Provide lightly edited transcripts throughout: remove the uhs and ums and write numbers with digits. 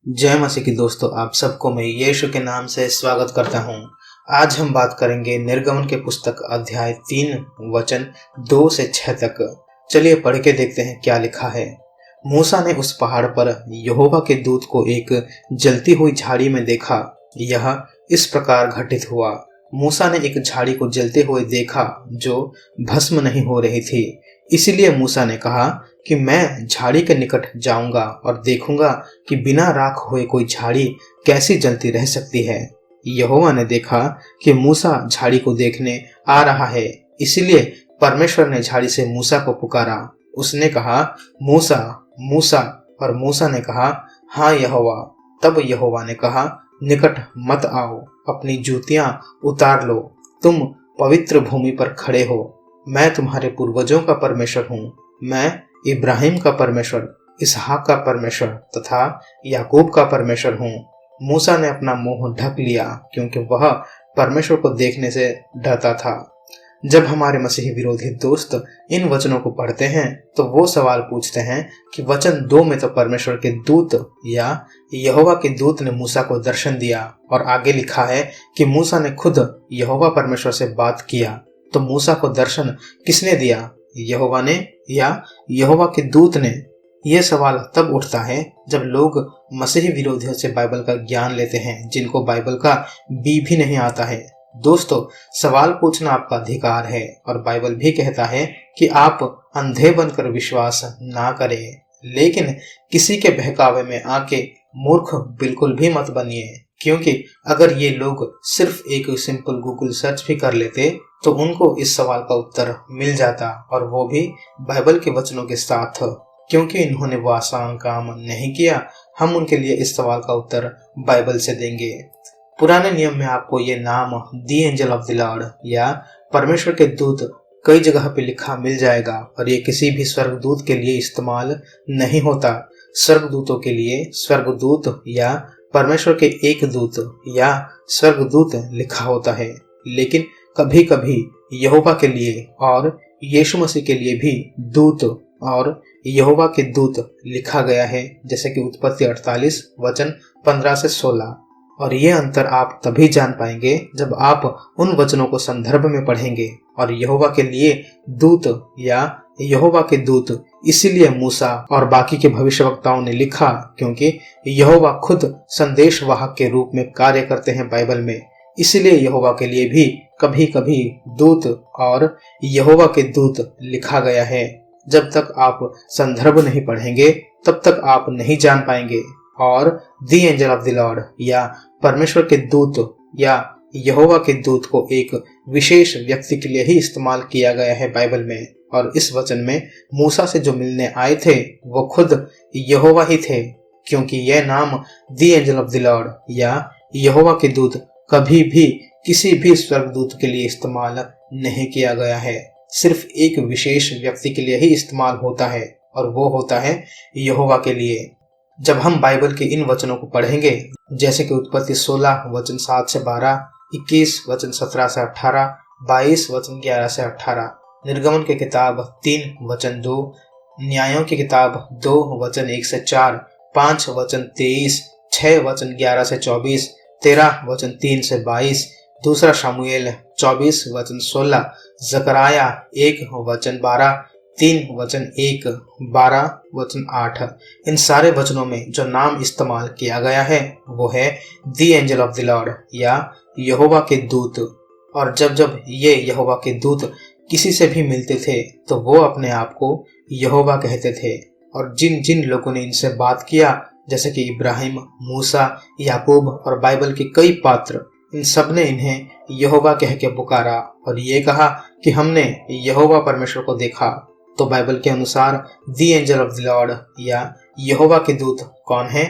जय मसीह की दोस्तों, आप सबको मैं यीशु के नाम से स्वागत करता हूं। आज हम बात करेंगे निर्गमन के पुस्तक अध्याय 3 वचन 2 से 6 तक। चलिए पढ़ के देखते हैं क्या लिखा है। मूसा ने उस पहाड़ पर यहोवा के दूत को एक जलती हुई झाड़ी में देखा। यह इस प्रकार घटित हुआ। मूसा ने एक झाड़ी को जलते हुए देखा जो भस्म नहीं हो रही थी। इसीलिए मूसा ने कहा कि मैं झाड़ी के निकट जाऊंगा और देखूंगा कि बिना राख हुए कोई झाड़ी कैसी जलती रह सकती है। यहोवा ने देखा कि मूसा झाड़ी को देखने आ रहा है, इसीलिए परमेश्वर ने झाड़ी से मूसा को पुकारा। उसने कहा, मूसा, मूसा। और मूसा ने कहा, हाँ यहोवा। तब यहोवा ने कहा, निकट मत आओ, अपनी जूतियां उतार लो, तुम पवित्र भूमि पर खड़े हो। मैं तुम्हारे पूर्वजों का परमेश्वर हूँ। मैं इब्राहिम का परमेश्वर, इसहाक का परमेश्वर तथा याकूब का परमेश्वर हूँ। मूसा ने अपना मुंह ढक लिया क्योंकि वह परमेश्वर को देखने से डरता था। जब हमारे मसीही विरोधी दोस्त इन वचनों को पढ़ते हैं तो वो सवाल पूछते हैं कि वचन 2 में तो परमेश्वर के दूत या यहोवा के दूत ने मूसा को दर्शन दिया और आगे लिखा है कि मूसा ने खुद यहोवा परमेश्वर से बात किया। तो मूसा को दर्शन किसने दिया, यहोवा ने या यहोवा के दूत ने? यह सवाल तब उठता है जब लोग मसीही विरोधियों से बाइबल का ज्ञान लेते हैं जिनको बाइबल का बी भी नहीं आता है। दोस्तों, सवाल पूछना आपका अधिकार है और बाइबल भी कहता है कि आप अंधे बनकर विश्वास ना करें, लेकिन किसी के बहकावे में आके मूर्ख बिल्कुल भी मत बनिए। क्योंकि अगर ये लोग सिर्फ एक सिंपल गूगल सर्च भी कर लेते तो उनको इस सवाल का उत्तर मिल जाता, और वो भी बाइबल के वचनों के साथ। क्योंकि इन्होंने वो आसान काम नहीं किया, हम उनके लिए इस सवाल का उत्तर बाइबल से देंगे। पुराने नियम में आपको ये नाम दी एंजल ऑफ द लॉर्ड या परमेश्वर के दूत कई जगह पे लिखा मिल जाएगा, और ये किसी भी स्वर्गदूत के लिए इस्तेमाल नहीं होता। स्वर्गदूतों के लिए स्वर्गदूत या परमेश्वर के एक दूत या स्वर्गदूत लिखा होता है, लेकिन कभी कभी यहोवा के लिए और यीशु मसीह के लिए भी दूत और यहोवा के दूत लिखा गया है, जैसे कि उत्पत्ति 48 वचन 15 से 16। और ये अंतर आप तभी जान पाएंगे जब आप उन वचनों को संदर्भ में पढ़ेंगे। और यहोवा के लिए दूत या यहोवा के दूत इसीलिए मूसा और बाकी के भविष्यवक्ताओं ने लिखा क्योंकि यहोवा खुद संदेशवाहक के रूप में कार्य करते हैं बाइबल में। इसीलिए यहोवा के लिए भी कभी कभी दूत और यहोवा के दूत लिखा गया है। जब तक आप संदर्भ नहीं पढ़ेंगे तब तक आप नहीं जान पाएंगे। और दी एंजल ऑफ द लॉर्ड या परमेश्वर के दूत या यहोवा के दूत को एक विशेष व्यक्ति के लिए ही इस्तेमाल किया गया है बाइबल में। और इस वचन में मूसा से जो मिलने आए थे वो खुद यहोवा ही थे, क्योंकि यह नाम दी एंजल ऑफ द लॉर्ड या यहोवा के दूत कभी भी किसी भी स्वर्गदूत के लिए इस्तेमाल नहीं किया गया है। सिर्फ एक विशेष व्यक्ति के लिए ही इस्तेमाल होता है, और वो होता है यहोवा के लिए। जब हम बाइबल के इन वचनों को पढ़ेंगे, जैसे कि उत्पत्ति 16 वचन 7 से 12, 21 वचन 17 से 18, 22 वचन 11 से 18, निर्गमन की किताब 3 वचन 2, न्यायों की किताब 2 वचन 1 से 4, 5 वचन 23, 6 वचन 11 से 24, 13 वचन 3 से 22, दूसरा शमूएल 24 वचन 16, जकराया 1 वचन 12, 3 वचन 1, 12 वचन 8। इन सारे वचनों में जो नाम इस्तेमाल किया गया है वो है दी एंजल ऑफ द लॉर्ड या यहोवा के दूत। और जब जब ये यहोवा के दूत किसी से भी मिलते थे तो वो अपने आप को यहोवा कहते थे। और जिन जिन लोगों ने इनसे बात किया, जैसे कि इब्राहिम, मूसा, याकूब और बाइबल के कई पात्र, इन सब ने इन्हें यहोवा कह के पुकारा और ये कहा कि हमने यहोवा परमेश्वर को देखा। तो बाइबल के अनुसार दी एंजल ऑफ द लॉर्ड या यहोवा के दूत कौन है?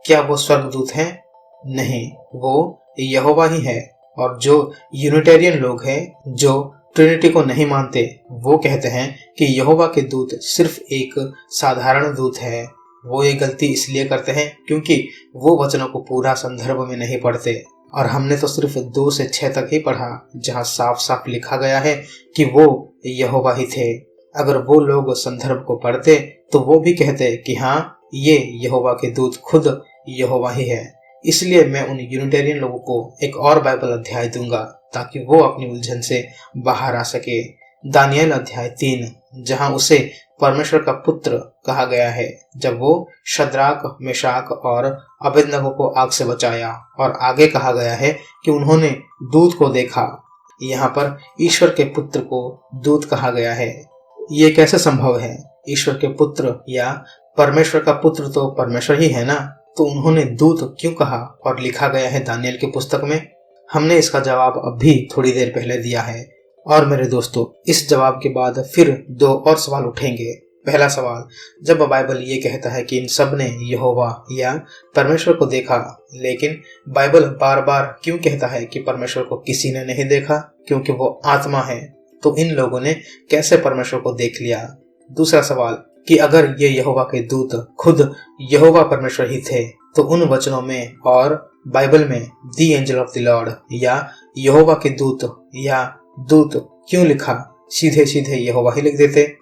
क्या वो स्वर्गदूत हैं? नहीं, वो यहोवा ही है। और जो यूनिटेरियन लोग हैं, जो ट्रिनिटी को नहीं मानते, वो कहते हैं कि यहोवा के दूत सिर्फ एक साधारण दूत है। वो ये गलती इसलिए करते हैं क्योंकि वो वचनों को पूरा संदर्भ में नहीं पढ़ते। और हमने तो सिर्फ 2 से 6 तक ही पढ़ा जहाँ साफ साफ लिखा गया है कि वो यहोवा ही थे। अगर वो लोग संदर्भ को पढ़ते तो वो भी कहते कि हाँ, ये यहोवा के दूत खुद यहोवा ही है। इसलिए मैं उन यूनिटेरियन लोगों को एक और बाइबल अध्याय दूंगा ताकि वो अपनी उलझन से बाहर आ सके। दानियल अध्याय 3, जहां उसे परमेश्वर का पुत्र कहा गया है जब वो शद्राक, मेशाक और अबेदनगो को आग से बचाया, और आगे कहा गया है कि उन्होंने दूत को देखा। यहाँ पर ईश्वर के पुत्र को दूत कहा गया है। ये कैसे संभव है? ईश्वर के पुत्र या परमेश्वर का पुत्र तो परमेश्वर ही है ना, तो उन्होंने दूत क्यों कहा और लिखा गया है दानियल की पुस्तक में? हमने इसका जवाब अभी थोड़ी देर पहले दिया है। और मेरे दोस्तों, इस जवाब के बाद फिर 2 और सवाल उठेंगे। पहला सवाल, जब बाइबल ये कहता है कि इन सब ने यहोवा या परमेश्वर को देखा, लेकिन बाइबल बार बार क्यों कहता है कि परमेश्वर को किसी ने नहीं देखा क्योंकि वो आत्मा है, तो इन लोगों ने कैसे परमेश्वर को देख लिया? दूसरा सवाल कि अगर ये यहोवा के दूत खुद यहोवा परमेश्वर ही थे, तो उन वचनों में और बाइबल में दी एंजल ऑफ द लॉर्ड या यहोवा के दूत या दूत क्यों लिखा? सीधे सीधे यहोवा ही लिख देते।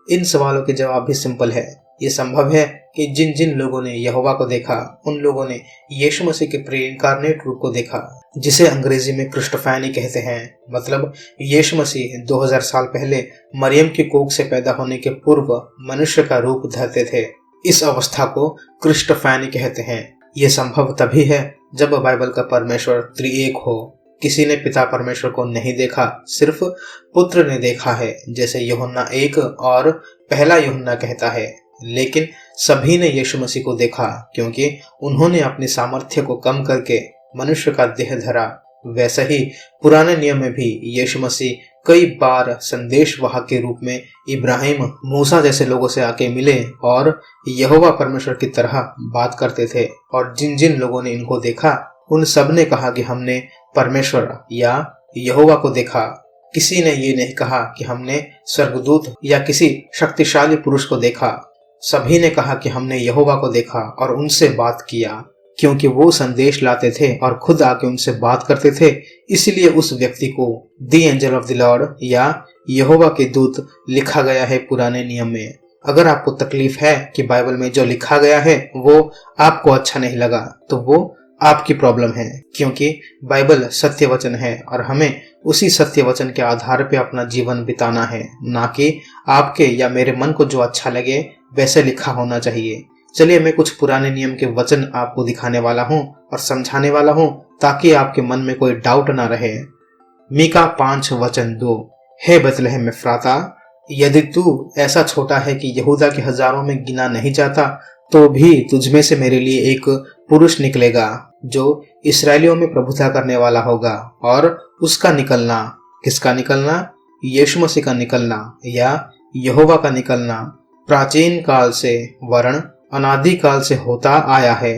इन सवालों के जवाब भी सिंपल है। ये संभव है कि जिन जिन लोगों ने यहोवा को देखा, उन लोगों ने यीशु मसीह के प्री-इंकार्नेट रूप को देखा, जिसे अंग्रेजी में क्रिस्टोफैनी कहते हैं। मतलब यीशु मसीह 2000 साल पहले मरियम की कोख से पैदा होने के पूर्व मनुष्य का रूप धरते थे। इस अवस्था को क्रिस्टोफैनी कहते हैं। ये संभव तभी है जब बाइबल का परमेश्वर त्रिएक हो। किसी ने पिता परमेश्वर को नहीं देखा, सिर्फ पुत्र ने देखा है, जैसे यूहन्ना 1 और पहला यूहन्ना कहता है। लेकिन सभी ने यीशु मसीह को देखा क्योंकि उन्होंने अपनी सामर्थ्य को कम करके मनुष्य का देह धरा। वैसे ही पुराने नियम में भी यीशु मसीह कई बार संदेशवाहक के रूप में इब्राहिम, मूसा जैसे लोगों से आके मिले और यहोवा परमेश्वर की तरह बात करते थे। और जिन जिन लोगों ने इनको देखा, उन सब ने कहा कि हमने परमेश्वर या यहोवा को देखा। किसी ने ये नहीं कहा कि हमने स्वर्गदूत या किसी शक्तिशाली पुरुष को देखा। सभी ने कहा कि हमने यहोवा को देखा और उनसे बात किया, क्योंकि वो संदेश लाते थे और खुद आके उनसे बात करते थे। इसलिए उस व्यक्ति को दी एंजल ऑफ द लॉर्ड या यहोवा के दूत लिखा गया है पुराने नियम में। अगर आपको तकलीफ है कि बाइबल में जो लिखा गया है वो आपको अच्छा नहीं लगा, तो वो आपकी प्रॉब्लम है, क्योंकि बाइबल सत्य वचन है और हमें उसी सत्य वचन के आधार पे अपना जीवन बिताना है, ना कि आपके या मेरे मन को जो अच्छा लगे वैसे लिखा होना चाहिए। चलिए मैं कुछ पुराने नियम के वचन आपको दिखाने वाला हूँ और समझाने वाला हूँ ताकि आपके मन में कोई डाउट ना रहे। मीका 5:2, हे बेतलहम एफ्राता, यदि तू ऐसा छोटा है कि यहूदा के हजारों में गिना नहीं जाता, तो भी तुझमें से मेरे लिए एक पुरुष निकलेगा जो इस्राएलियों में प्रभुता करने वाला होगा। और उसका निकलना, किसका निकलना? यीशु मसीह का निकलना या यहोवा का निकलना प्राचीन काल से वर्ण अनादि काल से होता आया है।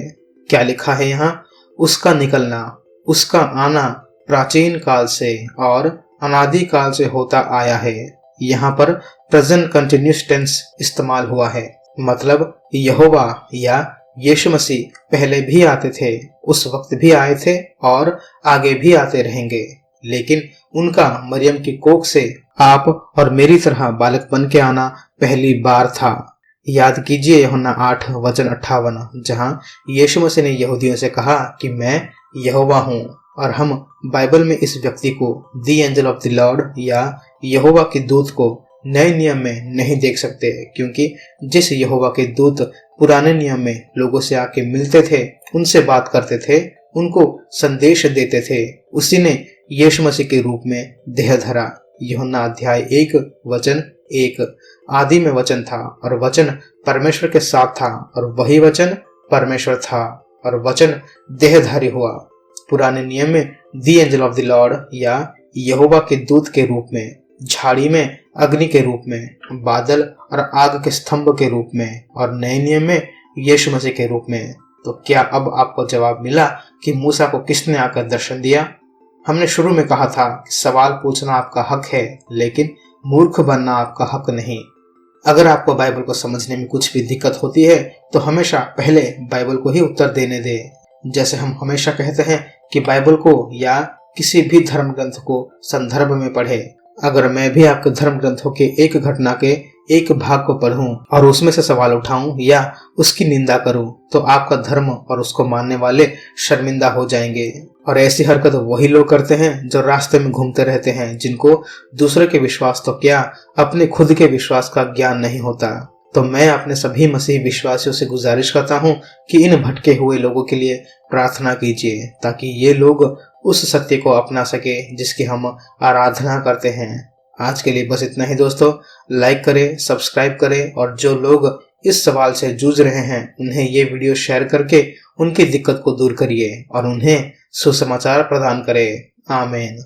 क्या लिखा है यहाँ? उसका निकलना, उसका आना प्राचीन काल से और अनादि काल से होता आया है। यहाँ पर प्रेजेंट कंटिन्यूस टेंस इस्तेमाल हुआ है। मतलब यहोवा या यीशु मसीह पहले भी आते थे, उस वक्त भी आए थे और आगे भी आते रहेंगे। लेकिन उनका मरियम की कोख से आप और मेरी तरह बालक बन के आना पहली बार था। याद कीजिए यूहन्ना 8:58, जहां यीशु मसीह ने यहूदियों से कहा कि मैं यहोवा हूँ। और हम बाइबल में इस व्यक्ति को दी एंजल ऑफ द लॉर्ड या यहोवा के दूत को नए नियम में नहीं देख सकते, क्योंकि जिस यहोवा के दूत पुराने नियम में लोगों से आके मिलते थे, उनसे बात करते थे, उनको संदेश देते थे, उसी ने यीशु मसीह के रूप में देह धरा। यूहन्ना अध्याय 1:1, आदि में वचन था और वचन परमेश्वर के साथ था और वही वचन परमेश्वर था और वचन देहधारी हुआ। पुराने नियम में दी एंजल ऑफ द लॉर्ड या यहोवा के दूत के रूप में, झाड़ी में अग्नि के रूप में, बादल और आग के स्तंभ के रूप में, और नए नियम में यीशु मसीह के रूप में। तो क्या अब आपको जवाब मिला कि मूसा को किसने आकर दर्शन दिया? हमने शुरू में कहा था कि सवाल पूछना आपका हक है, लेकिन मूर्ख बनना आपका हक नहीं। अगर आपको बाइबल को समझने में कुछ भी दिक्कत होती है तो हमेशा पहले बाइबल को ही उत्तर देने दे। जैसे हम हमेशा कहते हैं कि बाइबल को या किसी भी धर्म ग्रंथ को संदर्भ में पढ़े। अगर मैं भी आपके धर्म ग्रंथों के एक घटना के एक भाग को पढूं और उसमें से सवाल उठाऊं या उसकी निंदा करूं तो आपका धर्म और उसको मानने वाले शर्मिंदा हो जाएंगे। और ऐसी हरकत वही लोग करते हैं जो रास्ते में घूमते रहते हैं, जिनको दूसरे के विश्वास तो क्या अपने खुद के विश्वास का ज्ञान नहीं होता। तो मैं अपने सभी मसीही विश्वासियों से गुजारिश करता हूं कि इन भटके हुए लोगों के लिए प्रार्थना कीजिए, ताकि ये लोग उस सत्य को अपना सके जिसकी हम आराधना करते हैं। आज के लिए बस इतना ही दोस्तों। लाइक करें, सब्सक्राइब करें और जो लोग इस सवाल से जूझ रहे हैं उन्हें ये वीडियो शेयर करके उनकी दिक्कत को दूर करिए और उन्हें सुसमाचार प्रदान करें। आमीन।